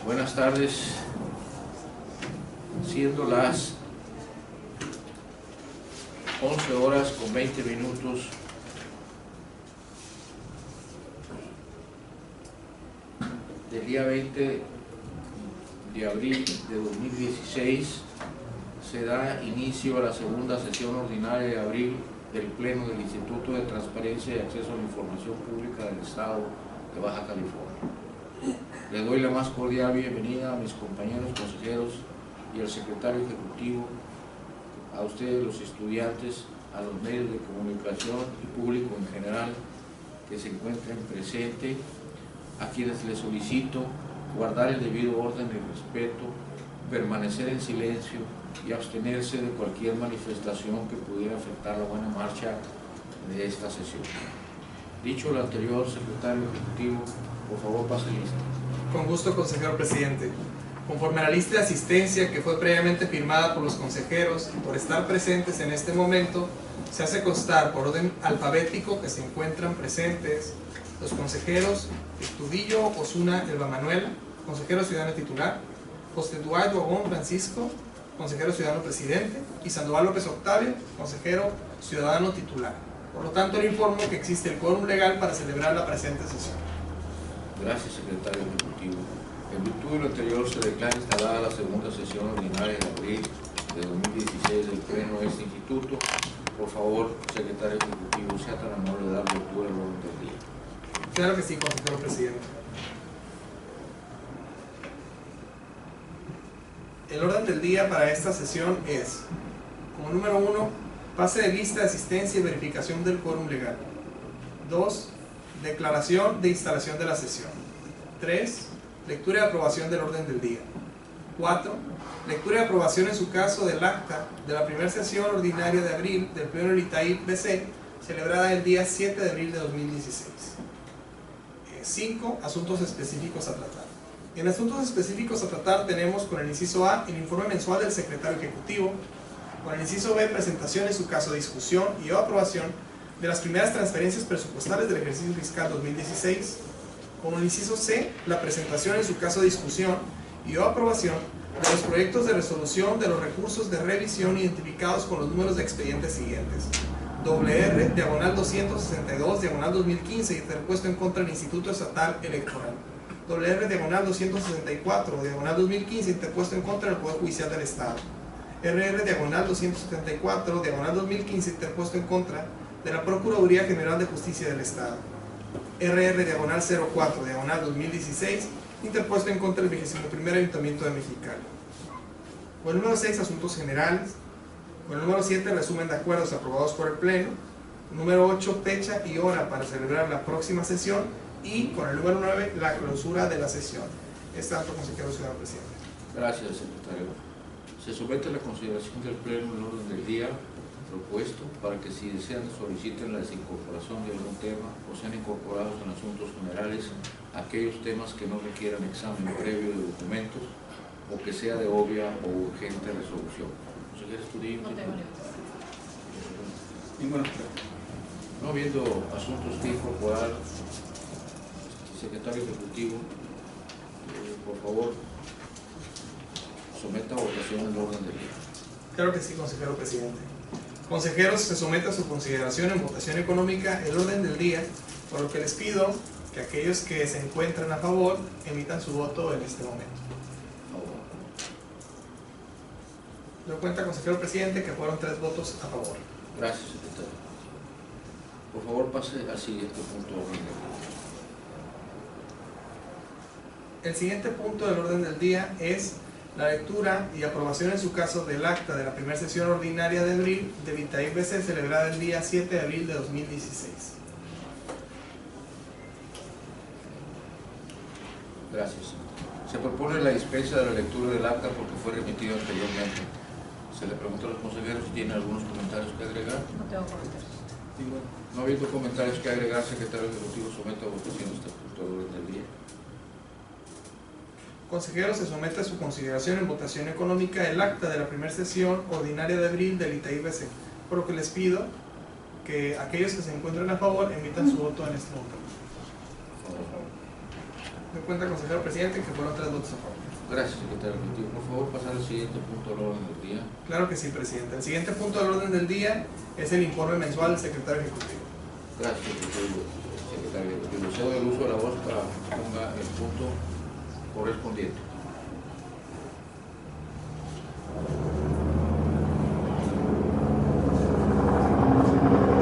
Buenas tardes, siendo las 11 horas con 20 minutos del día 20 de abril de 2016, se da inicio a la segunda sesión ordinaria de abril del Pleno del Instituto de Transparencia y Acceso a la Información Pública del Estado de Baja California. Le doy la más cordial bienvenida a mis compañeros consejeros y al secretario ejecutivo, a ustedes los estudiantes, a los medios de comunicación y público en general que se encuentren presentes, a quienes les solicito guardar el debido orden y respeto, permanecer en silencio y abstenerse de cualquier manifestación que pudiera afectar la buena marcha de esta sesión. Dicho lo anterior, secretario ejecutivo, por favor pase lista. Con gusto, consejero presidente. Conforme a la lista de asistencia que fue previamente firmada por los consejeros y por estar presentes en este momento, se hace constar por orden alfabético que se encuentran presentes los consejeros Estudillo Osuna Elba Manuel, consejero ciudadano titular, José Eduardo Obón Francisco, consejero ciudadano presidente, y Sandoval López Octavio, consejero ciudadano titular. Por lo tanto, le informo que existe el quórum legal para celebrar la presente sesión. Gracias, secretario ejecutivo. En virtud de lo anterior, se declara instalada la segunda sesión ordinaria de abril de 2016 del Pleno de este instituto. Por favor, secretario ejecutivo, sea tan amable de dar lectura al orden del día. Claro que sí, consejero presidente. El orden del día para esta sesión es, como número 1, pase de lista de asistencia y verificación del quórum legal. 2. Declaración de instalación de la sesión. 3. Lectura y aprobación del orden del día. 4. Lectura y aprobación en su caso del acta de la primera sesión ordinaria de abril del Pleno del ITAIP BC, celebrada el día 7 de abril de 2016. 5. Asuntos específicos a tratar. En asuntos específicos a tratar tenemos con el inciso A el informe mensual del secretario ejecutivo, con el inciso B presentación en su caso de discusión y o aprobación de las primeras transferencias presupuestales del ejercicio fiscal 2016, con el inciso C la presentación en su caso de discusión y o aprobación de los proyectos de resolución de los recursos de revisión identificados con los números de expedientes siguientes: WR, diagonal 262, diagonal 2015, interpuesto en contra del Instituto Estatal Electoral; WR, diagonal 264, diagonal 2015, interpuesto en contra del Poder Judicial del Estado; RR, diagonal 274, diagonal 2015, interpuesto en contra de la Procuraduría General de Justicia del Estado; RR, diagonal 04, diagonal 2016, interpuesto en contra del 21º Ayuntamiento de Mexicali. Con el número 6, asuntos generales. Con el número 7, resumen de acuerdos aprobados por el Pleno. Número 8, fecha y hora para celebrar la próxima sesión. Y con el número 9, la clausura de la sesión. Es tanto, consejero ciudadano presidente. Gracias, secretario. Se somete a la consideración del Pleno el orden del día propuesto para que, si desean, soliciten la desincorporación de algún tema o sean incorporados en asuntos generales aquellos temas que no requieran examen previo de documentos o que sea de obvia o urgente resolución. Consejero Estudillo. No tengo ninguna. No habiendo asuntos que incorporar, secretario ejecutivo, por favor, someta a votación el orden del día. Claro que sí, consejero presidente. Consejeros, se somete a su consideración en votación económica el orden del día, por lo que les pido que aquellos que se encuentran a favor emitan su voto en este momento. Lo cuenta, consejero presidente, que fueron 3 votos a favor. Gracias, secretario. Por favor, pase al siguiente punto del orden del día. El siguiente punto del orden del día es la lectura y aprobación en su caso del acta de la primera sesión ordinaria de abril del ITAIP BC, celebrada el día 7 de abril de 2016. Gracias. Se propone la dispensa de la lectura del acta porque fue remitido anteriormente. Se le pregunta a los consejeros si tienen algunos comentarios que agregar. No tengo comentarios. No habiendo comentarios que agregar, secretario ejecutivo, somete a votación este punto del orden del día. Consejero, se somete a su consideración en votación económica el acta de la primera sesión ordinaria de abril del ITAIP BC, por lo que les pido que aquellos que se encuentren a favor emitan su voto en este momento. Me cuenta, consejero presidente, que fueron 3 votos a favor. Gracias, secretario ejecutivo. Por favor, pasar al siguiente punto del orden del día. Claro que sí, presidente. El siguiente punto del orden del día es el informe mensual del secretario ejecutivo. Gracias, secretario ejecutivo. Cedo el uso de la voz para que ponga el punto correspondiente.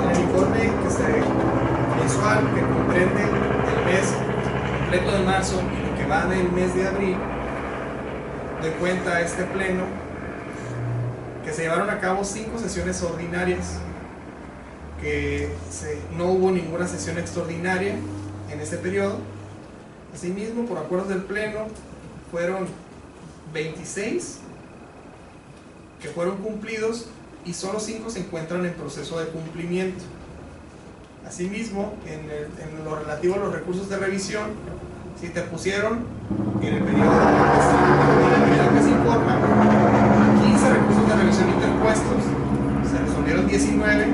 En el informe mensual que comprende el mes completo de marzo y lo que va del mes de abril, doy cuenta a este pleno que se llevaron a cabo 5 sesiones ordinarias, que no hubo ninguna sesión extraordinaria en este periodo. Asimismo, por acuerdos del pleno, fueron 26 que fueron cumplidos y solo 5 se encuentran en proceso de cumplimiento. Asimismo, en lo relativo a los recursos de revisión, se interpusieron en el periodo que se informa 15 recursos de revisión interpuestos, se resolvieron 19,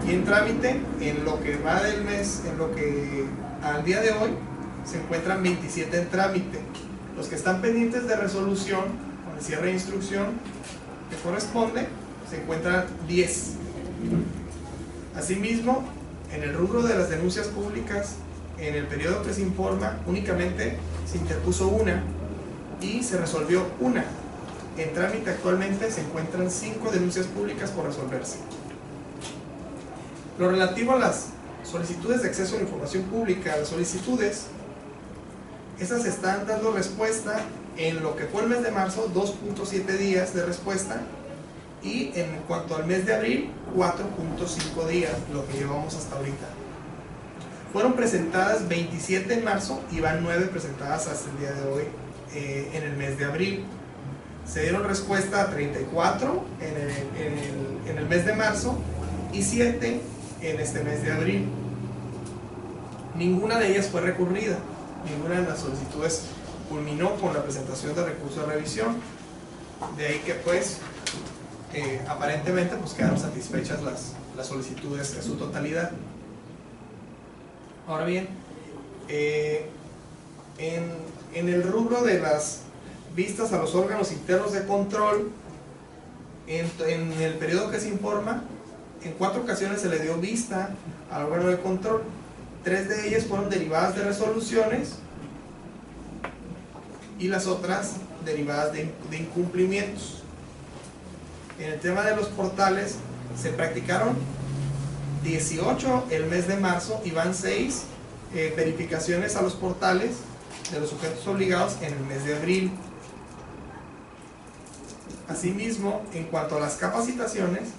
y en trámite, en lo que va del mes, en lo que al día de hoy, se encuentran 27 en trámite. Los que están pendientes de resolución, con el cierre de instrucción que corresponde, se encuentran 10. Asimismo, en el rubro de las denuncias públicas, en el periodo que se informa, únicamente se interpuso una y se resolvió una. En trámite actualmente se encuentran 5 denuncias públicas por resolverse. Lo relativo a las solicitudes de acceso a la información pública, las solicitudes, esas están dando respuesta en lo que fue el mes de marzo, 2.7 días de respuesta, y en cuanto al mes de abril, 4.5 días, lo que llevamos hasta ahorita. Fueron presentadas 27 en marzo y van 9 presentadas hasta el día de hoy en el mes de abril. Se dieron respuesta a 34 en el mes de marzo y 7 en este mes de abril. Ninguna de ellas fue recurrida, ninguna de las solicitudes culminó con la presentación de recurso de revisión. De ahí que pues aparentemente pues quedaron satisfechas las solicitudes en su totalidad. Ahora bien, en el rubro de las vistas a los órganos internos de control, en el periodo que se informa, en 4 ocasiones se le dio vista al órgano de control. 3 de ellas fueron derivadas de resoluciones y las otras derivadas de incumplimientos. En el tema de los portales se practicaron 18 el mes de marzo y van 6 verificaciones a los portales de los sujetos obligados en el mes de abril. Asimismo, en cuanto a las capacitaciones,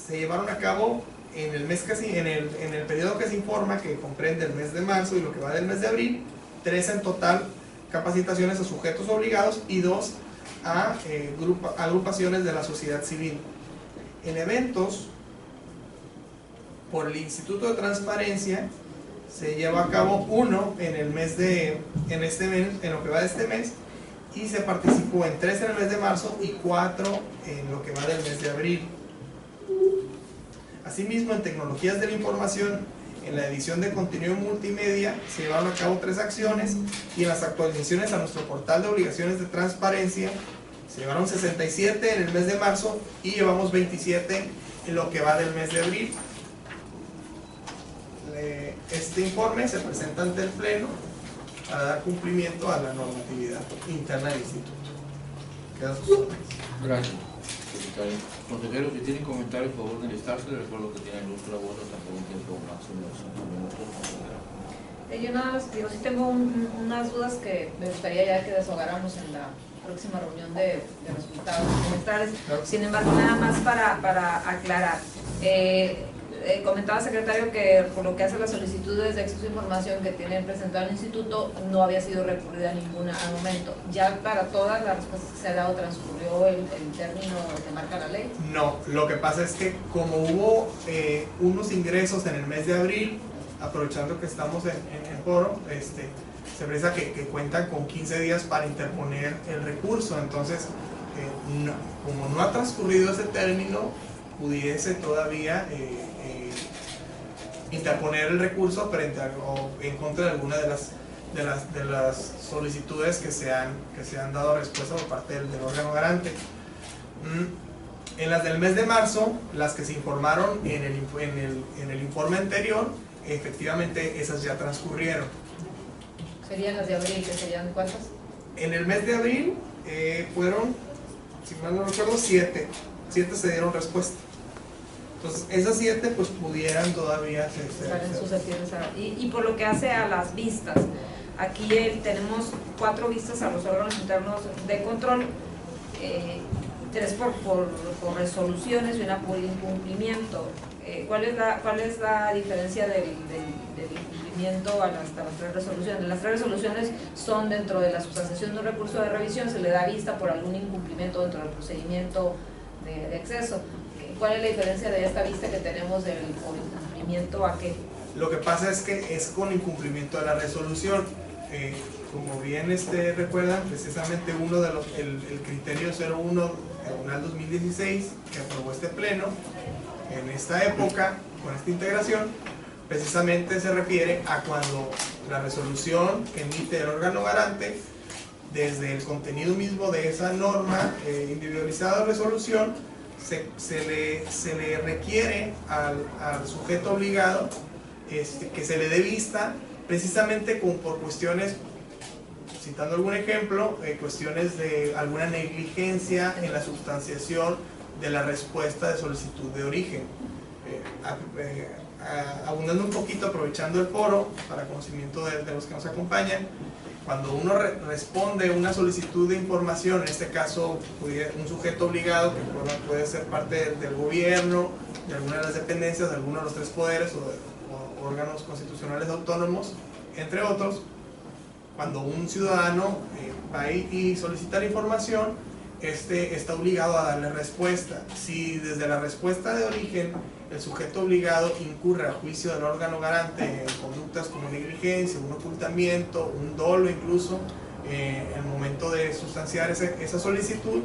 se llevaron a cabo en el periodo que se informa, que comprende el mes de marzo y lo que va del mes de abril, 3 en total capacitaciones a sujetos obligados y 2 a agrupaciones de la sociedad civil. En eventos, por el Instituto de Transparencia, se lleva a cabo 1 en lo que va de este mes, y se participó en 3 en el mes de marzo y 4 en lo que va del mes de abril. Asimismo, en tecnologías de la información, en la edición de contenido multimedia, se llevaron a cabo 3 acciones, y en las actualizaciones a nuestro portal de obligaciones de transparencia, se llevaron 67 en el mes de marzo y llevamos 27 en lo que va del mes de abril. Este informe se presenta ante el Pleno para dar cumplimiento a la normatividad interna del Instituto. Quedan sus órdenes. Gracias, secretario. Consejeros, si tienen comentarios, por favor de listarse. Les recuerdo que tienen luz la voz hasta por un tiempo máximo de 5 minutos. Yo nada más digo, sí tengo unas dudas que me gustaría ya que desahogáramos en la próxima reunión de resultados trimestrales. Claro. Sin embargo, nada más para aclarar. Comentaba, secretario, que por lo que hace las solicitudes de acceso a información que tiene presentado el instituto, no había sido recurrida ninguna al momento. ¿Ya para todas las respuestas que se ha dado transcurrió el término que marca la ley? No, lo que pasa es que como hubo unos ingresos en el mes de abril, aprovechando que estamos en foro, se precisa que cuentan con 15 días para interponer el recurso. Entonces, como no ha transcurrido ese término, pudiese todavía interponer el recurso frente o en contra de alguna de las solicitudes que se han dado respuesta por parte del órgano garante. En las del mes de marzo, las que se informaron en el informe anterior, efectivamente esas ya transcurrieron. ¿Serían las de abril, que serían cuántas? En el mes de abril fueron, si mal no recuerdo, 7 se dieron respuesta. Entonces esas 7 pues pudieran todavía estar susceptibles y por lo que hace a las vistas, aquí tenemos 4 vistas a los órganos internos de control, 3 por resoluciones y una por incumplimiento. ¿Cuál es la diferencia del incumplimiento a las 3 resoluciones? Las 3 resoluciones son dentro de la sustanciación de un recurso de revisión, se le da vista por algún incumplimiento dentro del procedimiento de acceso. ¿Cuál es la diferencia de esta vista que tenemos del por incumplimiento a qué? Lo que pasa es que es con incumplimiento de la resolución. Como bien recuerdan, precisamente el criterio 01 diagonal 2016 que aprobó este pleno en esta época con esta integración, precisamente se refiere a cuando la resolución que emite el órgano garante, desde el contenido mismo de esa norma individualizada de resolución, se le requiere al sujeto obligado que se le dé vista precisamente por cuestiones, citando algún ejemplo, cuestiones de alguna negligencia en la sustanciación de la respuesta de solicitud de origen. Abundando un poquito, aprovechando el foro para conocimiento de los que nos acompañan, cuando uno responde una solicitud de información, en este caso un sujeto obligado que puede ser parte del gobierno, de alguna de las dependencias, de alguno de los 3 poderes o órganos constitucionales autónomos, entre otros, cuando un ciudadano va y solicita la información, está obligado a darle respuesta. Si desde la respuesta de origen el sujeto obligado incurre a juicio del órgano garante en conductas como negligencia, un ocultamiento, un dolo incluso, en el momento de sustanciar esa solicitud,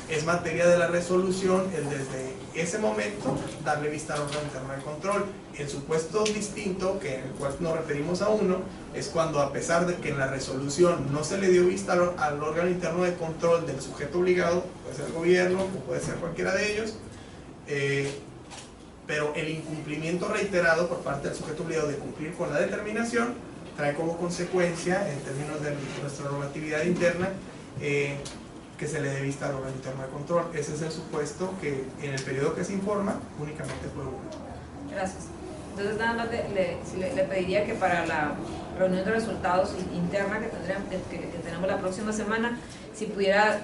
es materia de la resolución el desde ese momento darle vista al órgano interno de control. El supuesto distinto, en el cual nos referimos a uno, es cuando, a pesar de que en la resolución no se le dio vista al órgano interno de control del sujeto obligado, puede ser el gobierno o puede ser cualquiera de ellos, pero el incumplimiento reiterado por parte del sujeto obligado de cumplir con la determinación trae como consecuencia, en términos de nuestra normatividad interna, que se le dé vista al órgano interno de control. Ese es el supuesto que en el periodo que se informa únicamente fue uno. Gracias. Entonces nada más le pediría que para la reunión de resultados interna que tenemos la próxima semana, si pudiera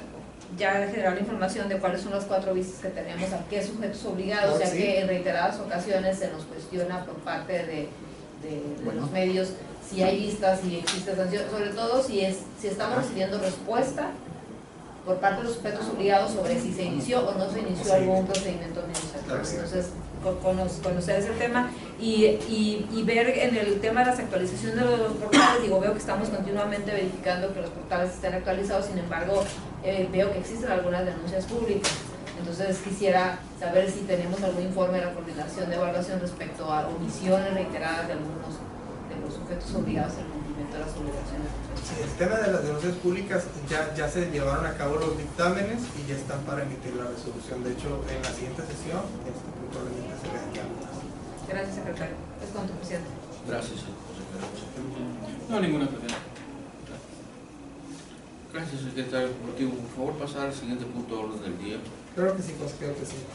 ya generar la información de cuáles son las 4 vistas que tenemos, a qué sujetos obligados, ya que en reiteradas ocasiones se nos cuestiona por parte de los medios si hay vistas, si existe sanción, sobre todo si estamos recibiendo respuesta por parte de los sujetos obligados sobre si se inició o no se inició algún procedimiento administrativo. Entonces, conocer ese tema y ver en el tema de las actualizaciones de los portales, veo que estamos continuamente verificando que los portales estén actualizados, sin embargo, veo que existen algunas denuncias públicas. Entonces, quisiera saber si tenemos algún informe de la coordinación de evaluación respecto a omisiones reiteradas de algunos de los sujetos obligados al cumplimiento de las obligaciones. Sí, el tema de las denuncias públicas ya se llevaron a cabo los dictámenes y ya están para emitir la resolución. De hecho, en la siguiente sesión, probablemente se vean ya. Gracias, secretario. Es con tu presidente. Gracias, secretario. No, ninguna presidenta. Gracias, secretario. Por favor, pasar al siguiente punto de orden del día. Claro que sí, consejero presidente.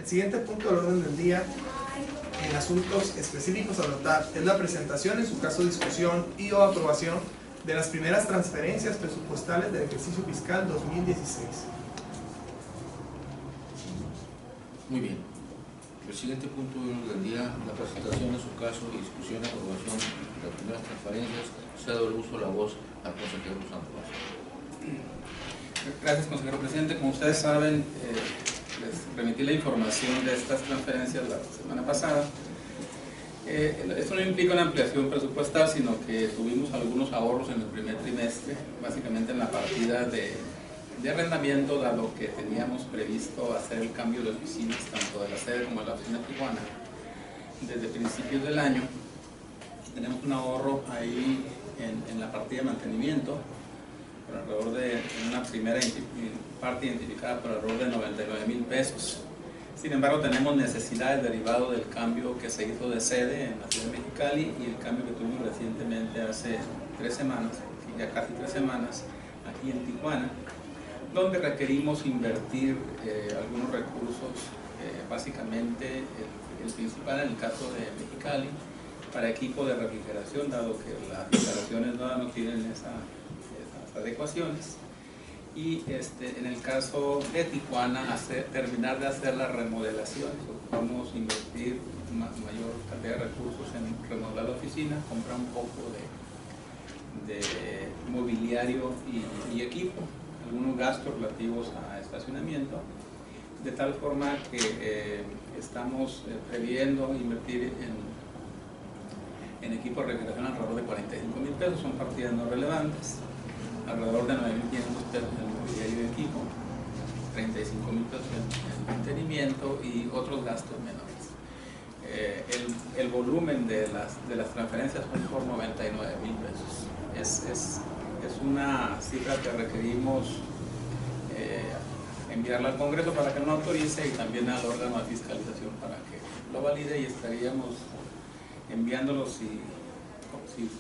El siguiente punto del orden del día, en asuntos específicos a tratar, es la presentación, en su caso discusión y o aprobación de las primeras transferencias presupuestales del ejercicio fiscal 2016. Muy bien. El siguiente punto del orden del día, la presentación, en su caso, discusión y aprobación de las primeras transferencias. Cedo el uso de la voz al consejero Santos. Gracias, consejero presidente. Como ustedes saben, les remití la información de estas transferencias la semana pasada. Esto no implica una ampliación presupuestal, sino que tuvimos algunos ahorros en el primer trimestre, básicamente en la partida de arrendamiento, dado que teníamos previsto hacer el cambio de oficinas, tanto de la sede como de la oficina de Tijuana. desde principios del año. Tenemos un ahorro ahí en la partida de mantenimiento, por alrededor de una primera parte identificada por alrededor de 99,000 pesos. Sin embargo, tenemos necesidades derivadas del cambio que se hizo de sede en la ciudad de Mexicali y el cambio que tuvimos recientemente hace 3 semanas, ya casi 3 semanas, aquí en Tijuana, donde requerimos invertir algunos recursos, básicamente el principal en el caso de Mexicali, para equipo de refrigeración, dado que las instalaciones no tienen esas adecuaciones. Y en el caso de Tijuana, terminar de hacer las remodelaciones. Vamos a invertir mayor cantidad de recursos en remodelar la oficina, comprar un poco de mobiliario y equipo, algunos gastos relativos a estacionamiento, de tal forma que estamos previendo invertir en equipo de refrigeración alrededor de 45,000 pesos, son partidas no relevantes, alrededor de 9,500 pesos en mobiliario de equipo, 35,000 pesos en mantenimiento y otros gastos menores. El volumen de las transferencias fue por 99,000 pesos. Es una cifra que requerimos enviarla al Congreso para que lo autorice y también al órgano de fiscalización para que lo valide, y estaríamos enviándolo si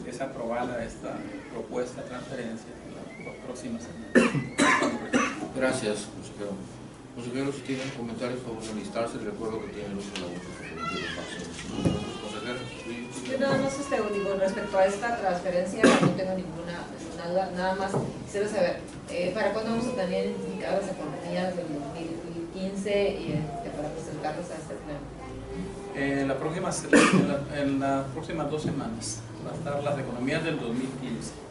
es aprobada esta propuesta de transferencia en las próximas semanas. Gracias, consejero. Consejeros, si tienen comentarios, por favor, enlistarse. Recuerdo que tienen uso de la voz para consejeros. Yo nada más digo, respecto a esta transferencia, no tengo ninguna duda, nada más quisiera saber, ¿para cuándo vamos a tener identificadas las economías del 2015 y para presentarlas a este pleno? En las próximas 2 semanas van a estar las economías del 2015.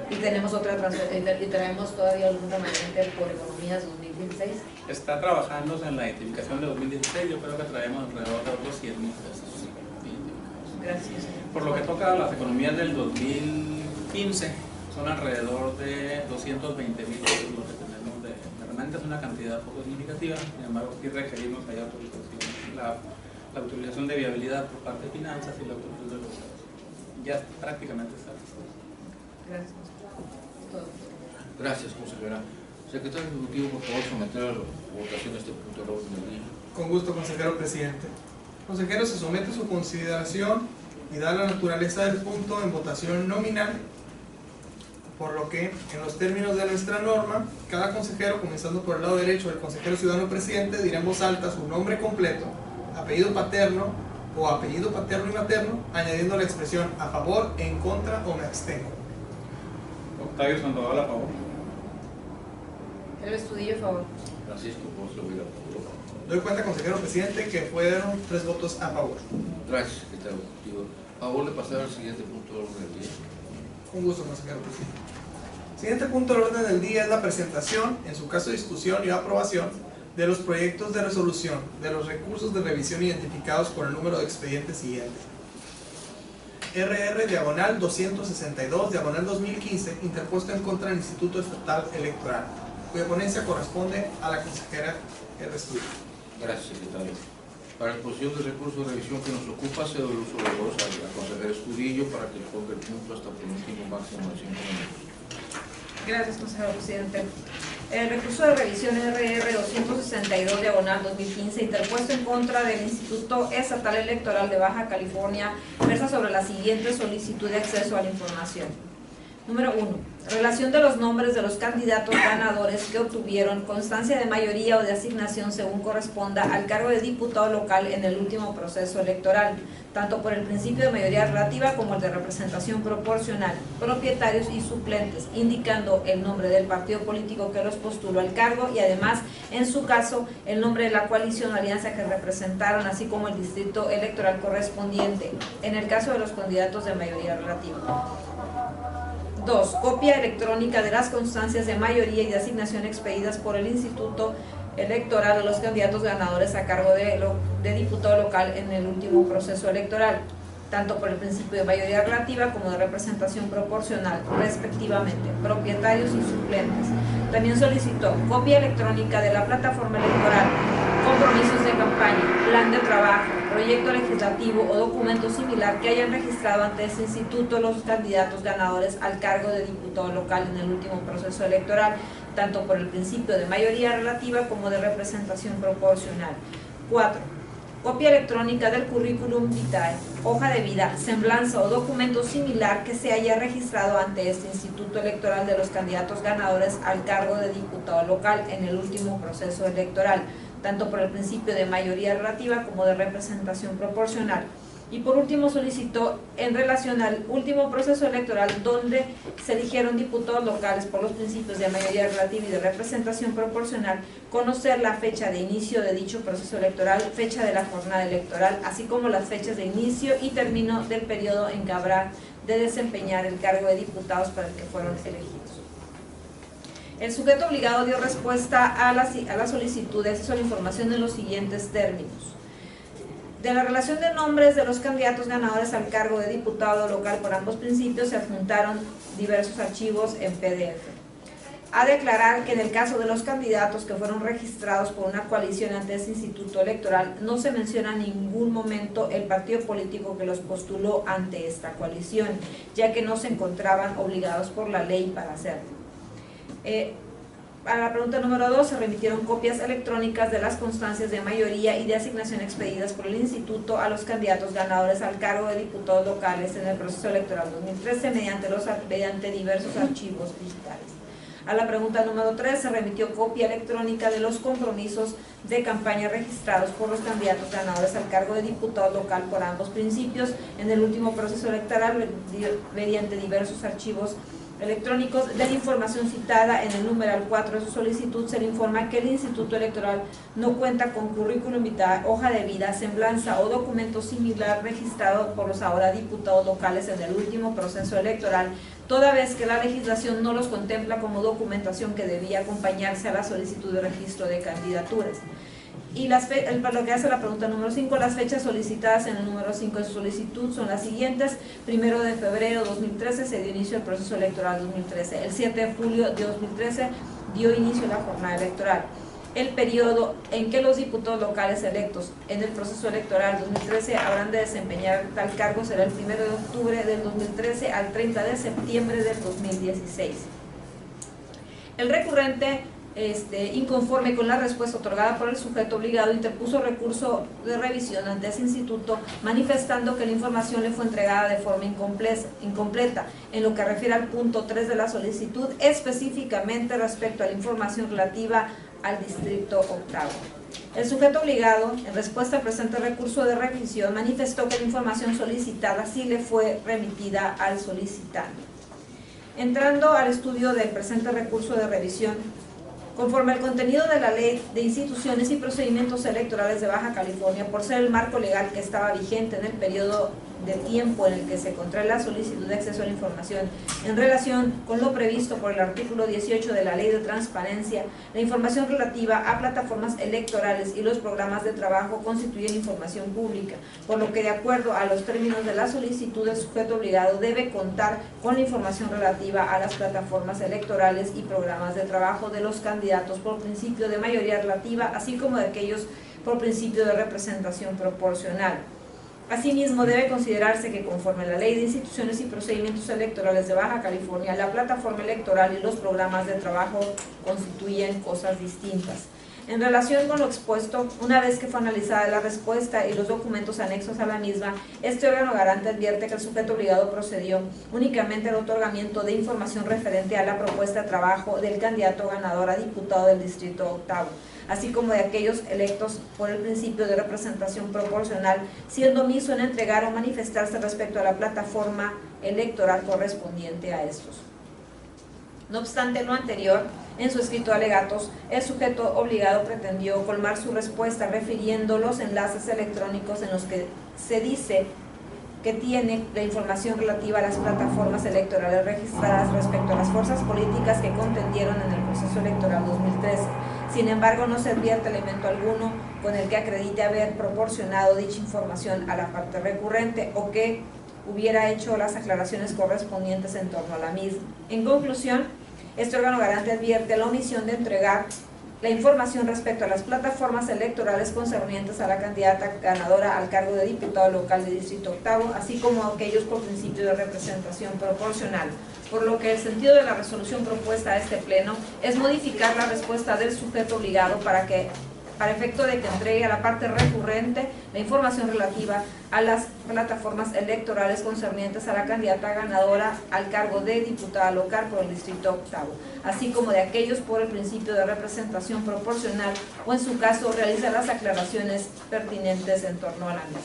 ¿Y tenemos otra transferencia? ¿Y traemos todavía algún remanente por economías 2016? Está trabajándose en la identificación de 2016, yo creo que traemos alrededor de otros 100,000 pesos. Gracias. Por lo que toca a las economías del 2015, son alrededor de 220,000 pesos lo que tenemos de remanente. Es una cantidad poco significativa, sin embargo sí requerimos ahí autorización, la autorización de viabilidad por parte de finanzas y la autorización de los estados. Ya prácticamente está listo. Gracias. Gracias, consejera. Secretario Ejecutivo, por favor, someter a votación este punto del orden del día. Con gusto, consejero presidente. Consejero, se somete a su consideración y da la naturaleza del punto en votación nominal, por lo que, en los términos de nuestra norma, cada consejero, comenzando por el lado derecho del consejero ciudadano presidente, dirá en voz alta su nombre completo, apellido paterno o apellido paterno y materno, añadiendo la expresión a favor, en contra o me abstengo. Octavio Sandoval, a favor. El Estudillo, a favor. Francisco Ponce Oviedo, a favor. Doy cuenta, consejero presidente, que fueron 3 votos a favor. Gracias, secretario Ejecutivo. A favor de pasar al siguiente punto del orden del día. Con gusto, consejero presidente. Siguiente punto del orden del día es la presentación, en su caso discusión y aprobación, de los proyectos de resolución de los recursos de revisión identificados por el número de expediente siguiente. RR-262-2015, interpuesto en contra del Instituto Estatal Electoral, cuya ponencia corresponde a la consejera R. Estudillo. Gracias, secretario. Para la exposición del recurso de revisión que nos ocupa, cedo el uso de voz a la consejera Estudillo para que exponga el punto hasta por un tiempo máximo de 5 minutos. Gracias, consejero presidente. El recurso de revisión RR-262-2015, interpuesto en contra del Instituto Estatal Electoral de Baja California, versa sobre la siguiente solicitud de acceso a la información. Número 1. Relación de los nombres de los candidatos ganadores que obtuvieron constancia de mayoría o de asignación según corresponda al cargo de diputado local en el último proceso electoral, tanto por el principio de mayoría relativa como el de representación proporcional, propietarios y suplentes, indicando el nombre del partido político que los postuló al cargo y además, en su caso, el nombre de la coalición o alianza que representaron, así como el distrito electoral correspondiente, en el caso de los candidatos de mayoría relativa. 2. Copia electrónica de las constancias de mayoría y de asignación expedidas por el Instituto Electoral a los candidatos ganadores a cargo de diputado local en el último proceso electoral, tanto por el principio de mayoría relativa como de representación proporcional, respectivamente, propietarios y suplentes. También solicitó copia electrónica de la plataforma electoral con compromisos de campaña, plan de trabajo, proyecto legislativo o documento similar que hayan registrado ante este instituto los candidatos ganadores al cargo de diputado local en el último proceso electoral, tanto por el principio de mayoría relativa como de representación proporcional. 4. Copia electrónica del currículum vitae, hoja de vida, semblanza o documento similar que se haya registrado ante este instituto electoral de los candidatos ganadores al cargo de diputado local en el último proceso electoral, tanto por el principio de mayoría relativa como de representación proporcional. Y por último solicitó, en relación al último proceso electoral donde se eligieron diputados locales por los principios de mayoría relativa y de representación proporcional, conocer la fecha de inicio de dicho proceso electoral, fecha de la jornada electoral, así como las fechas de inicio y término del periodo en que habrá de desempeñar el cargo de diputados para el que fueron elegidos. El sujeto obligado dio respuesta a la solicitud de acceso a la información en los siguientes términos. De la relación de nombres de los candidatos ganadores al cargo de diputado local por ambos principios se adjuntaron diversos archivos en PDF. A declarar que en el caso de los candidatos que fueron registrados por una coalición ante este instituto electoral no se menciona en ningún momento el partido político que los postuló ante esta coalición, ya que no se encontraban obligados por la ley para hacerlo. A la pregunta número 2, se remitieron copias electrónicas de las constancias de mayoría y de asignación expedidas por el Instituto a los candidatos ganadores al cargo de diputados locales en el proceso electoral 2013 mediante diversos archivos digitales. A la pregunta número 3, se remitió copia electrónica de los compromisos de campaña registrados por los candidatos ganadores al cargo de diputado local por ambos principios en el último proceso electoral mediante diversos archivos electrónicos. De la información citada en el numeral 4 de su solicitud se le informa que el Instituto Electoral no cuenta con currículum vitae, hoja de vida, semblanza o documento similar registrado por los ahora diputados locales en el último proceso electoral, toda vez que la legislación no los contempla como documentación que debía acompañarse a la solicitud de registro de candidaturas. Y lo que hace la pregunta número 5, las fechas solicitadas en el número 5 de su solicitud son las siguientes. 1 de febrero de 2013 se dio inicio al proceso electoral 2013. El 7 de julio de 2013 dio inicio la jornada electoral. El periodo en que los diputados locales electos en el proceso electoral 2013 habrán de desempeñar tal cargo será el 1 de octubre del 2013 al 30 de septiembre del 2016. El recurrente inconforme con la respuesta otorgada por el sujeto obligado, interpuso recurso de revisión ante ese instituto, manifestando que la información le fue entregada de forma incompleta en lo que refiere al punto 3 de la solicitud, específicamente respecto a la información relativa al distrito octavo. El sujeto obligado, en respuesta al presente recurso de revisión, manifestó que la información solicitada sí le fue remitida al solicitante. Entrando al estudio del presente recurso de revisión, conforme al contenido de la Ley de Instituciones y Procedimientos Electorales de Baja California, por ser el marco legal que estaba vigente en el periodo de tiempo en el que se contrae la solicitud de acceso a la información, en relación con lo previsto por el artículo 18 de la Ley de Transparencia, la información relativa a plataformas electorales y los programas de trabajo constituyen información pública, por lo que de acuerdo a los términos de la solicitud, el sujeto obligado debe contar con la información relativa a las plataformas electorales y programas de trabajo de los candidatos por principio de mayoría relativa, así como de aquellos por principio de representación proporcional. Asimismo, debe considerarse que conforme a la Ley de Instituciones y Procedimientos Electorales de Baja California, la plataforma electoral y los programas de trabajo constituyen cosas distintas. En relación con lo expuesto, una vez que fue analizada la respuesta y los documentos anexos a la misma, este órgano garante advierte que el sujeto obligado procedió únicamente al otorgamiento de información referente a la propuesta de trabajo del candidato ganador a diputado del Distrito Octavo, así como de aquellos electos por el principio de representación proporcional, siendo omiso en entregar o manifestarse respecto a la plataforma electoral correspondiente a estos. No obstante lo anterior, en su escrito de alegatos, el sujeto obligado pretendió colmar su respuesta refiriendo los enlaces electrónicos en los que se dice que tiene la información relativa a las plataformas electorales registradas respecto a las fuerzas políticas que contendieron en el proceso electoral 2013. Sin embargo, no se advierte elemento alguno con el que acredite haber proporcionado dicha información a la parte recurrente o que hubiera hecho las aclaraciones correspondientes en torno a la misma. En conclusión, este órgano garante advierte la omisión de entregar la información respecto a las plataformas electorales concernientes a la candidata ganadora al cargo de diputado local de Distrito Octavo, así como aquellos por principio de representación proporcional. Por lo que el sentido de la resolución propuesta a este pleno es modificar la respuesta del sujeto obligado para efecto de que entregue a la parte recurrente la información relativa a las plataformas electorales concernientes a la candidata ganadora al cargo de diputada local por el Distrito Octavo, así como de aquellos por el principio de representación proporcional o en su caso realiza las aclaraciones pertinentes en torno a la misma.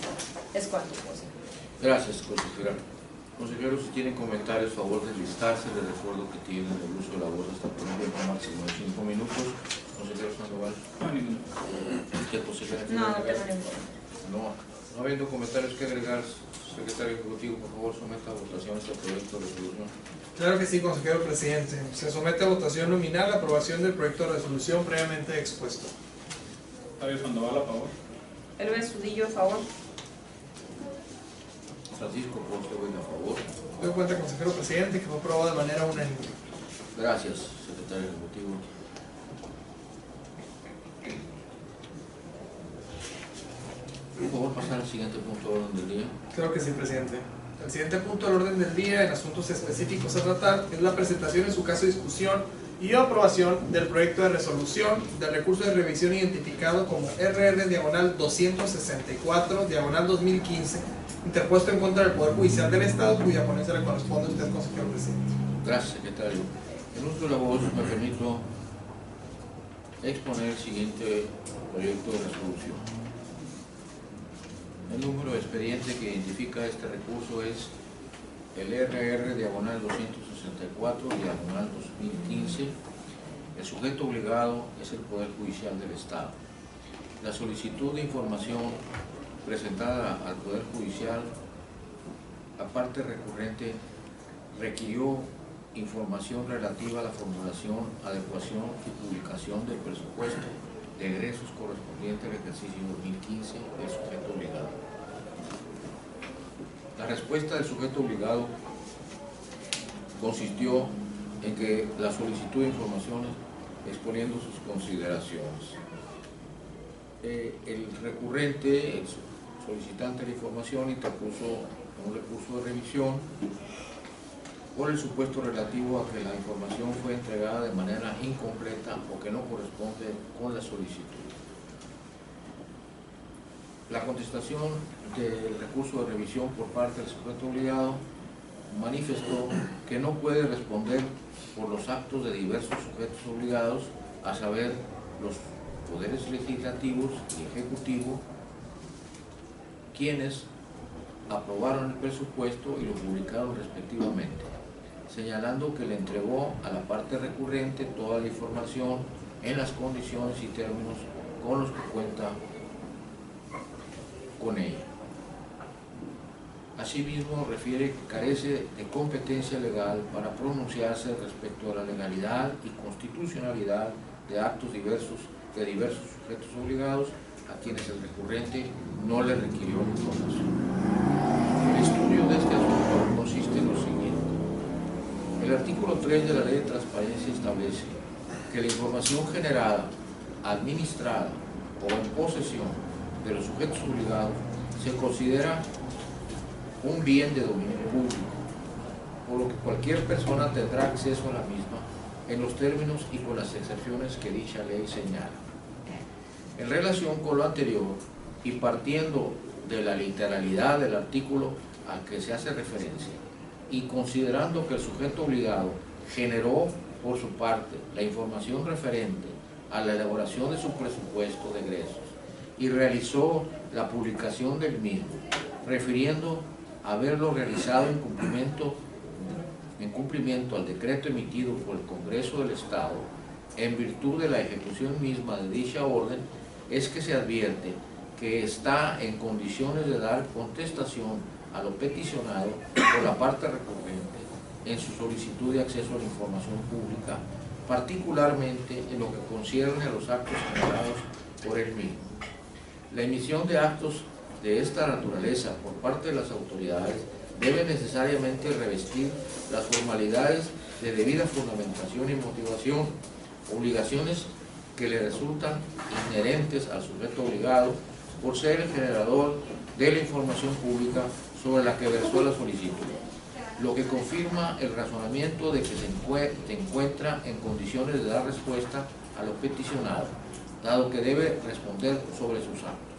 Es cuanto, consejero. Gracias, consejera. Consejeros, si tienen comentarios, favor de listarse. Les recuerdo que tienen el uso de la voz hasta por un tiempo máximo de 5 minutos. Consejero Sandoval. ¿Qué consejera tiene No, no que tengo agregar? ningún. No habiendo comentarios que agregar, secretario ejecutivo, por favor, someta a votación este proyecto de resolución. Claro que sí, consejero presidente. Se somete a votación nominal la aprobación del proyecto de resolución previamente expuesto. Fabio Sandoval, a favor. Elvia Zudillo, a favor. Francisco Ponce, a favor. Doy cuenta, consejero presidente, que fue aprobado de manera unánime. Gracias, secretario ejecutivo. Por favor, pasar al siguiente punto de orden del día. Claro que sí, presidente. El siguiente punto del orden del día, en asuntos específicos a tratar, es la presentación en su caso de discusión y aprobación del proyecto de resolución del recurso de revisión identificado como RR/264/2015, interpuesto en contra del Poder Judicial del Estado, cuya ponencia le corresponde a usted, consejero presidente. Gracias, secretario. En uso de la voz me permito exponer el siguiente proyecto de resolución. El número de expediente que identifica este recurso es el RR/264/2015. El sujeto obligado es el Poder Judicial del Estado. La solicitud de información presentada al Poder Judicial, la parte recurrente, requirió información relativa a la formulación, adecuación y publicación del presupuesto de egresos correspondiente al ejercicio 2015 del sujeto obligado. La respuesta del sujeto obligado consistió en que la solicitud de información exponiendo sus consideraciones. El recurrente, el solicitante de información, interpuso un recurso de revisión por el supuesto relativo a que la información fue entregada de manera incompleta o que no corresponde con la solicitud. La contestación del recurso de revisión por parte del sujeto obligado manifestó que no puede responder por los actos de diversos sujetos obligados, a saber, los poderes legislativos y ejecutivo, quienes aprobaron el presupuesto y lo publicaron respectivamente, señalando que le entregó a la parte recurrente toda la información en las condiciones y términos con los que cuenta con ella. Asimismo, refiere que carece de competencia legal para pronunciarse respecto a la legalidad y constitucionalidad de actos diversos de diversos sujetos obligados a quienes el recurrente no le requirió la información. El estudio de este asunto consiste en lo siguiente. El artículo 3 de la Ley de Transparencia establece que la información generada, administrada o en posesión de los sujetos obligados se considera un bien de dominio público, por lo que cualquier persona tendrá acceso a la misma en los términos y con las excepciones que dicha ley señala. En relación con lo anterior y partiendo de la literalidad del artículo al que se hace referencia y considerando que el sujeto obligado generó por su parte la información referente a la elaboración de su presupuesto de egresos y realizó la publicación del mismo, refiriendo a haberlo realizado en cumplimiento al decreto emitido por el Congreso del Estado en virtud de la ejecución misma de dicha orden, es que se advierte que está en condiciones de dar contestación a lo peticionado por la parte recurrente en su solicitud de acceso a la información pública, particularmente en lo que concierne a los actos generados por él mismo. La emisión de actos de esta naturaleza por parte de las autoridades debe necesariamente revestir las formalidades de debida fundamentación y motivación, obligaciones que le resultan inherentes al sujeto obligado por ser el generador de la información pública sobre la que versó la solicitud, lo que confirma el razonamiento de que se encuentra en condiciones de dar respuesta a lo peticionado, dado que debe responder sobre sus actos.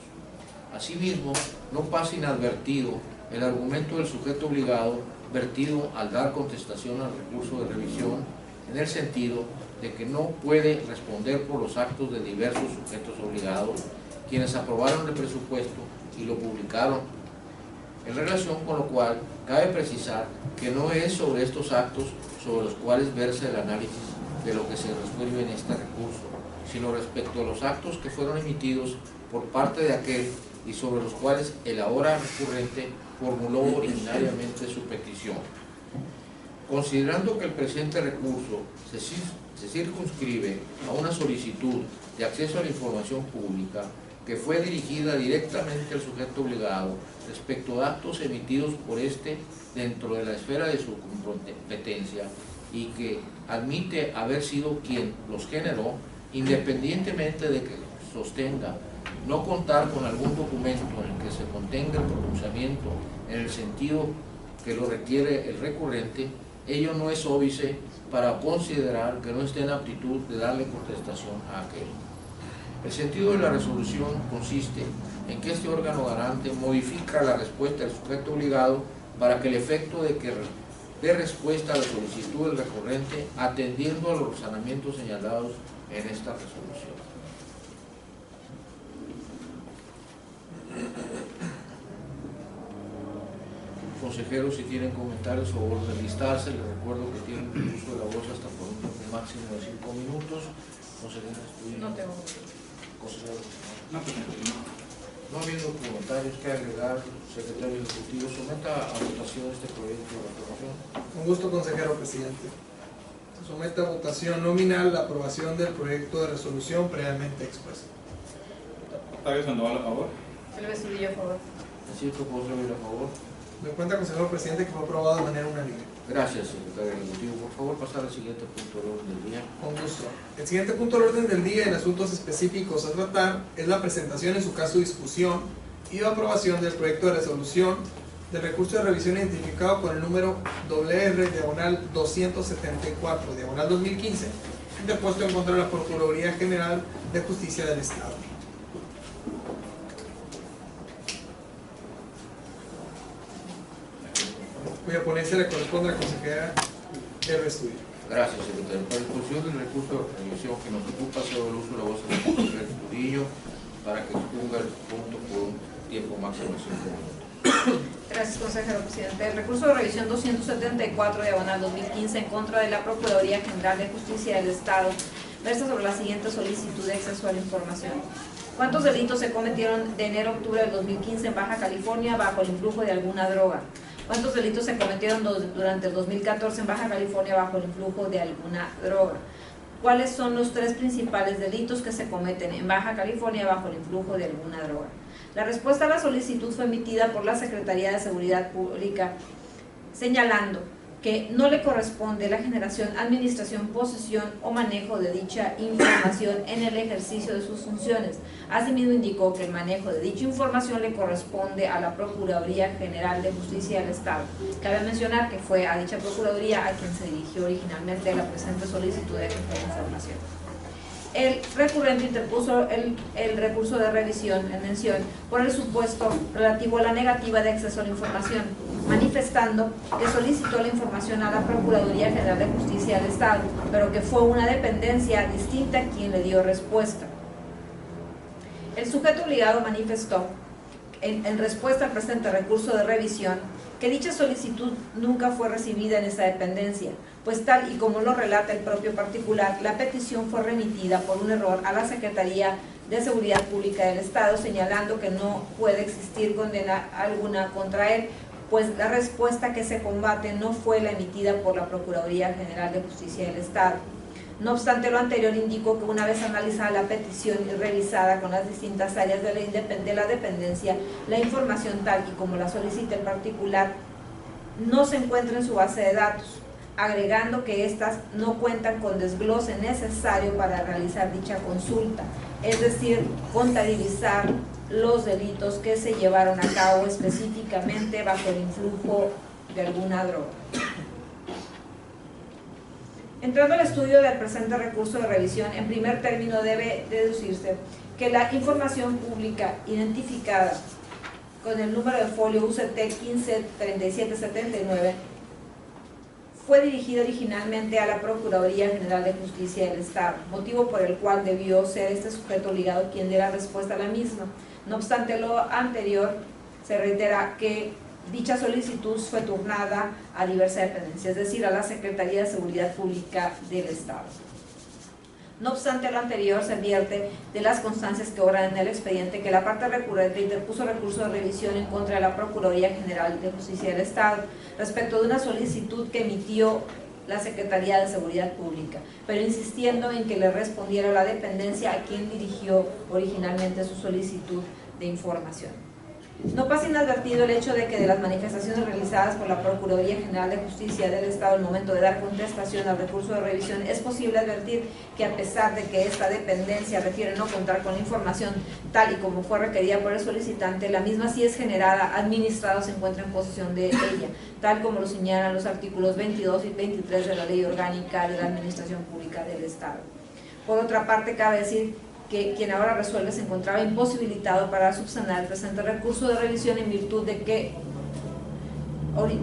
Asimismo, no pasa inadvertido el argumento del sujeto obligado vertido al dar contestación al recurso de revisión, en el sentido de que no puede responder por los actos de diversos sujetos obligados, quienes aprobaron el presupuesto y lo publicaron, en relación con lo cual cabe precisar que no es sobre estos actos sobre los cuales versa el análisis de lo que se resuelve en este recurso, sino respecto a los actos que fueron emitidos por parte de aquel y sobre los cuales el ahora recurrente formuló originariamente su petición. Considerando que el presente recurso se circunscribe a una solicitud de acceso a la información pública que fue dirigida directamente al sujeto obligado respecto a actos emitidos por éste dentro de la esfera de su competencia y que admite haber sido quien los generó, independientemente de que sostenga no contar con algún documento en el que se contenga el pronunciamiento en el sentido que lo requiere el recurrente, ello no es óbice para considerar que no esté en aptitud de darle contestación a aquel. El sentido de la resolución consiste en que este órgano garante modifica la respuesta del sujeto obligado para que el efecto de que dé respuesta a la solicitud del recurrente atendiendo a los razonamientos señalados en esta resolución. Consejeros, si tienen comentarios o orden de listarse, les recuerdo que tienen el uso de la voz hasta por un tiempo máximo de 5 minutos. Consejeros, No tengo. Consejeros, no habiendo comentarios que agregar, secretario ejecutivo, someta a votación este proyecto de aprobación. Con gusto, consejero presidente. Se somete a votación nominal la aprobación del proyecto de resolución previamente expuesto. Octavio Sandoval, a favor. Silvia Cedillo, a favor. Francisco Pozo, a favor. Me cuenta, consejero presidente, que fue aprobado de manera unánime. Gracias, secretario ejecutivo. Por favor, pasar al siguiente punto del orden del día. Con gusto. El siguiente punto del orden del día en asuntos específicos a tratar es la presentación en su caso discusión y o aprobación del proyecto de resolución del recurso de revisión identificado con el número WR/274/2015, interpuesto en contra de la Procuraduría General de Justicia del Estado. Cuya ponencia le corresponde a la consejera R. Estudio. Gracias, secretario. Para discusión del recurso de revisión que nos ocupa, cedo el uso de la voz del consejero Estudillo para que exponga el punto por un tiempo máximo de 5 minutos. Gracias, consejero presidente. El recurso de revisión 274/2015 en contra de la Procuraduría General de Justicia del Estado versa sobre la siguiente solicitud de acceso a la información. ¿Cuántos delitos se cometieron de enero a octubre del 2015 en Baja California bajo el influjo de alguna droga? ¿Cuántos delitos se cometieron durante el 2014 en Baja California bajo el influjo de alguna droga? ¿Cuáles son los 3 principales delitos que se cometen en Baja California bajo el influjo de alguna droga? La respuesta a la solicitud fue emitida por la Secretaría de Seguridad Pública, señalando que no le corresponde la generación, administración, posesión o manejo de dicha información en el ejercicio de sus funciones. Asimismo, indicó que el manejo de dicha información le corresponde a la Procuraduría General de Justicia del Estado. Cabe mencionar que fue a dicha Procuraduría a quien se dirigió originalmente la presente solicitud de información. El recurrente interpuso el recurso de revisión en mención por el supuesto relativo a la negativa de acceso a la información, manifestando que solicitó la información a la Procuraduría General de Justicia del Estado, pero que fue una dependencia distinta quien le dio respuesta. El sujeto obligado manifestó, en respuesta al presente recurso de revisión, que dicha solicitud nunca fue recibida en esa dependencia, pues tal y como lo relata el propio particular, la petición fue remitida por un error a la Secretaría de Seguridad Pública del Estado, señalando que no puede existir condena alguna contra él, pues la respuesta que se combate no fue la emitida por la Procuraduría General de Justicia del Estado. No obstante lo anterior, indicó que una vez analizada la petición y revisada con las distintas áreas de la dependencia, la información tal y como la solicita el particular no se encuentra en su base de datos. agregando que éstas no cuentan con desglose necesario para realizar dicha consulta, es decir, contabilizar los delitos que se llevaron a cabo específicamente bajo el influjo de alguna droga. Entrando al estudio del presente recurso de revisión, en primer término debe deducirse que la información pública identificada con el número de folio UCT 153779 fue dirigida originalmente a la Procuraduría General de Justicia del Estado, motivo por el cual debió ser este sujeto obligado quien diera respuesta a la misma. No obstante lo anterior, se reitera que dicha solicitud fue turnada a diversa dependencia, es decir, a la Secretaría de Seguridad Pública del Estado. No obstante lo anterior, se advierte de las constancias que obran en el expediente que la parte recurrente interpuso recurso de revisión en contra de la Procuraduría General de Justicia del Estado respecto de una solicitud que emitió la Secretaría de Seguridad Pública, pero insistiendo en que le respondiera la dependencia a quien dirigió originalmente su solicitud de información. No pasa inadvertido el hecho de que de las manifestaciones realizadas por la Procuraduría General de Justicia del Estado al momento de dar contestación al recurso de revisión es posible advertir que a pesar de que esta dependencia refiere no contar con la información tal y como fue requerida por el solicitante, la misma sí es generada, administrada o se encuentra en posesión de ella, tal como lo señalan los artículos 22 y 23 de la Ley Orgánica de la Administración Pública del Estado. Por otra parte, cabe decir que quien ahora resuelve se encontraba imposibilitado para subsanar el presente recurso de revisión en virtud de que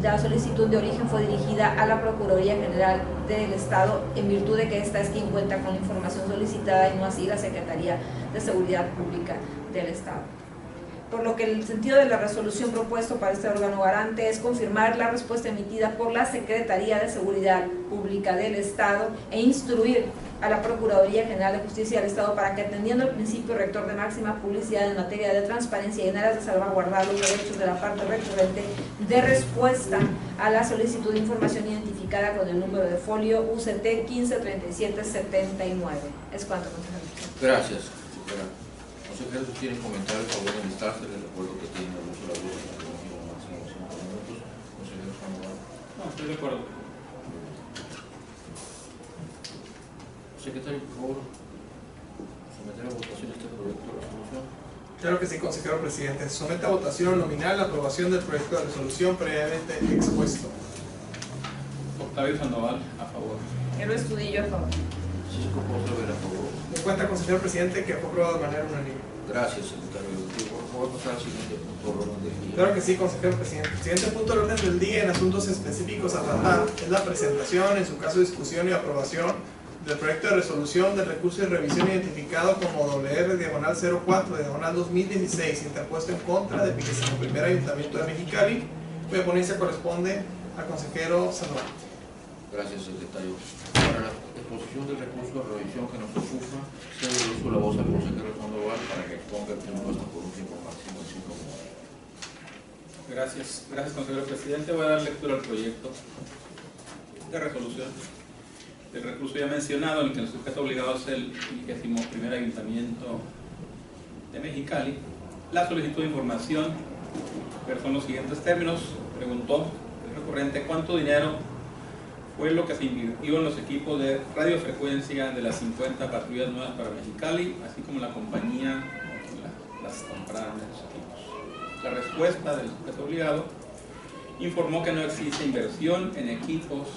la solicitud de origen fue dirigida a la Procuraduría General del Estado en virtud de que esta es quien cuenta con la información solicitada y no así la Secretaría de Seguridad Pública del Estado. Por lo que el sentido de la resolución propuesto para este órgano garante es confirmar la respuesta emitida por la Secretaría de Seguridad Pública del Estado e instruir a la Procuraduría General de Justicia del Estado para que, atendiendo el principio rector de máxima publicidad en materia de transparencia y en aras de salvaguardar los derechos de la parte recurrente, dé respuesta a la solicitud de información identificada con el número de folio UCT 153779. Es cuanto, consejero. Gracias, consejera. Consejero, si quieren comentar el favor de listarse, les recuerdo que tienen el uso de la voz hasta el máximo 5 minutos. Consejero Sandoval. No, estoy de acuerdo. Secretario, por favor, someter a votación este proyecto de resolución. Claro que sí, consejero presidente. Se somete a votación nominal la aprobación del proyecto de resolución previamente expuesto. Octavio Sandoval, a favor. Héroe Estudillo, a favor. Francisco Porter, a favor. Me cuenta, consejero presidente, que fue aprobado de manera unánime. Gracias, secretario. Por favor, pasar al siguiente punto del orden del día. Claro que sí, consejero presidente. El siguiente punto del orden del día en asuntos específicos a tratar es la presentación, en su caso discusión y aprobación del proyecto de resolución del recurso de revisión identificado como WR-04-2016 interpuesto en contra del 21º Ayuntamiento de Mexicali, cuya ponencia corresponde al consejero Sandoval. Gracias, secretario. Para la exposición del recurso de revisión que nos ocupa, cedo el uso de la voz al consejero Sandoval para que exponga el punto hasta por un tiempo máximo de 5 minutos. Gracias, consejero presidente. Voy a dar lectura al proyecto de resolución del recurso ya mencionado, en el que el sujeto obligado es el 21º Ayuntamiento de Mexicali. La solicitud de información versó en los siguientes términos. Preguntó el recurrente cuánto dinero fue lo que se invirtió en los equipos de radiofrecuencia de las 50 patrullas nuevas para Mexicali, así como la compañía que las compraron de los equipos. La respuesta del sujeto obligado informó que no existe inversión en equipos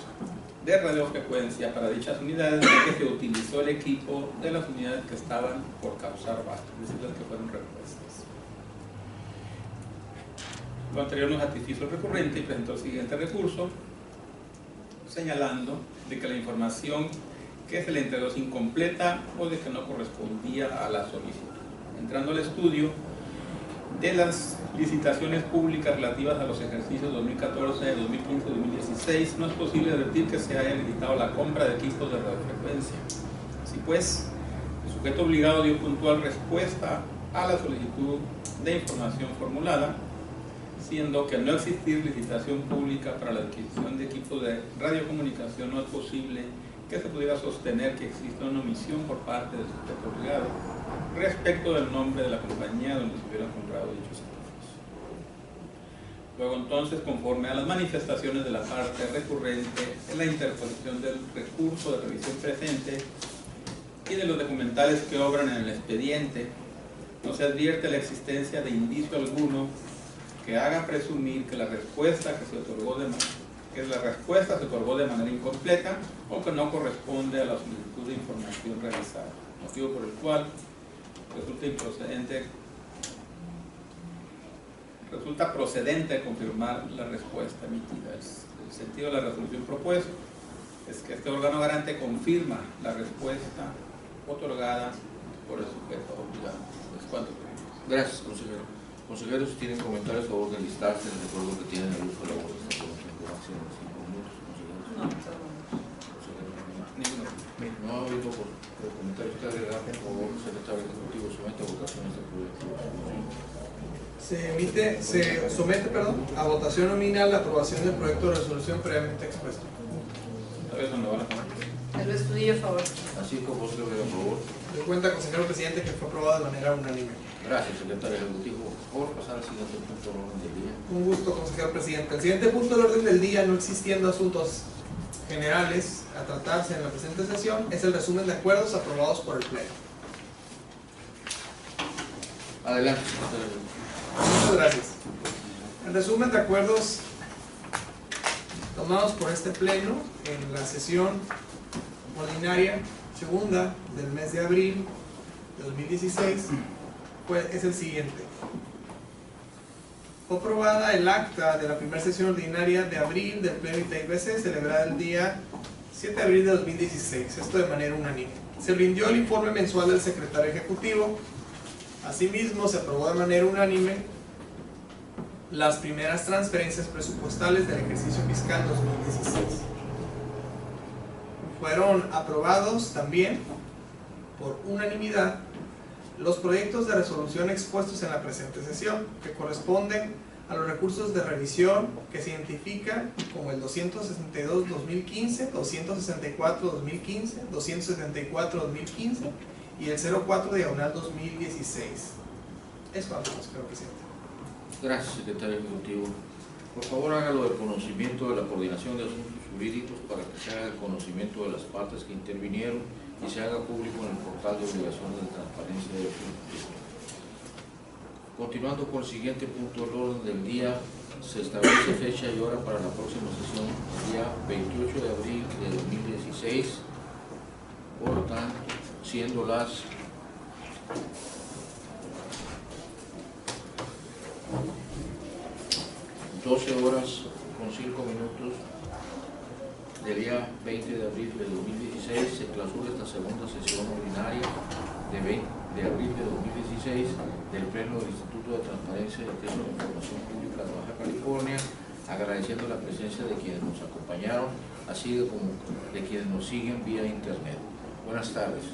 de radiofrecuencia para dichas unidades, ya que se utilizó el equipo de las unidades que estaban por causar bajas, es decir, las que fueron repuestas. Lo anterior no satisfizo el recurrente y presentó el siguiente recurso, señalando de que la información que se le entregó es incompleta o de que no correspondía a la solicitud. Entrando al estudio de las licitaciones públicas relativas a los ejercicios 2014, 2015 y 2016, no es posible advertir que se haya licitado la compra de equipos de radiofrecuencia. Así pues, el sujeto obligado dio puntual respuesta a la solicitud de información formulada, siendo que al no existir licitación pública para la adquisición de equipos de radiocomunicación, no es posible que se pudiera sostener que existe una omisión por parte del sujeto obligado respecto del nombre de la compañía donde se hubieran comprado dichos equipos. Luego entonces, conforme a las manifestaciones de la parte recurrente, en la interposición del recurso de revisión presente y de los documentales que obran en el expediente, no se advierte la existencia de indicio alguno que haga presumir que la respuesta se otorgó de manera incompleta o que no corresponde a la solicitud de información realizada, motivo por el cual resulta procedente confirmar la respuesta emitida. El sentido de la resolución propuesta es que este órgano garante confirma la respuesta otorgada por el sujeto obligado. Es cuanto. Gracias, consejero. Consejeros, si tienen comentarios a favor de listarse, les recuerdo que tienen el uso de la voz de esta información de 5 minutos. Consejeros. Ninguno. No ha habido por comentarios que agregar, por favor, secretario ejecutivo, somete a votación este proyecto. Se somete a votación nominal la aprobación del proyecto de resolución previamente expuesto. El Estudillo, a favor. Así como vos le a favor. De cuenta, consejero presidente, que fue aprobado de manera unánime. Gracias, secretario ejecutivo. Por favor, pasar al siguiente punto del orden del día. Un gusto, consejero presidente. El siguiente punto del orden del día, no existiendo asuntos generales a tratarse en la presente sesión, es el resumen de acuerdos aprobados por el Pleno. Adelante, secretario ejecutivo. Muchas gracias. El resumen de acuerdos tomados por este Pleno en la sesión ordinaria segunda del mes de abril de 2016 es el siguiente. Fue aprobada el acta de la primera sesión ordinaria de abril del Pleno ITIBC celebrada el día 7 de abril de 2016, esto de manera unánime. Se rindió el informe mensual del secretario ejecutivo. Asimismo, se aprobó de manera unánime las primeras transferencias presupuestales del ejercicio fiscal 2016. Fueron aprobados también por unanimidad los proyectos de resolución expuestos en la presente sesión, que corresponden a los recursos de revisión que se identifican como el 262-2015, 264-2015, 274-2015 y el 04/2016. Es cuanto, señor presidente. Gracias, secretario ejecutivo. Por favor, hágalo de conocimiento de la Coordinación de Asuntos Jurídicos para que se haga el conocimiento de las partes que intervinieron y se haga público en el portal de obligaciones de transparencia de Justicia. Continuando con el siguiente punto del orden del día, se establece fecha y hora para la próxima sesión, el día 28 de abril de 2016, por lo tanto, siendo las 12:05 del día 20 de abril de 2016, se clausura esta segunda sesión ordinaria de abril de 2016 del Pleno del Instituto de Transparencia y Acceso a la Información Pública de Baja California, agradeciendo la presencia de quienes nos acompañaron, así como de quienes nos siguen vía internet. Buenas tardes.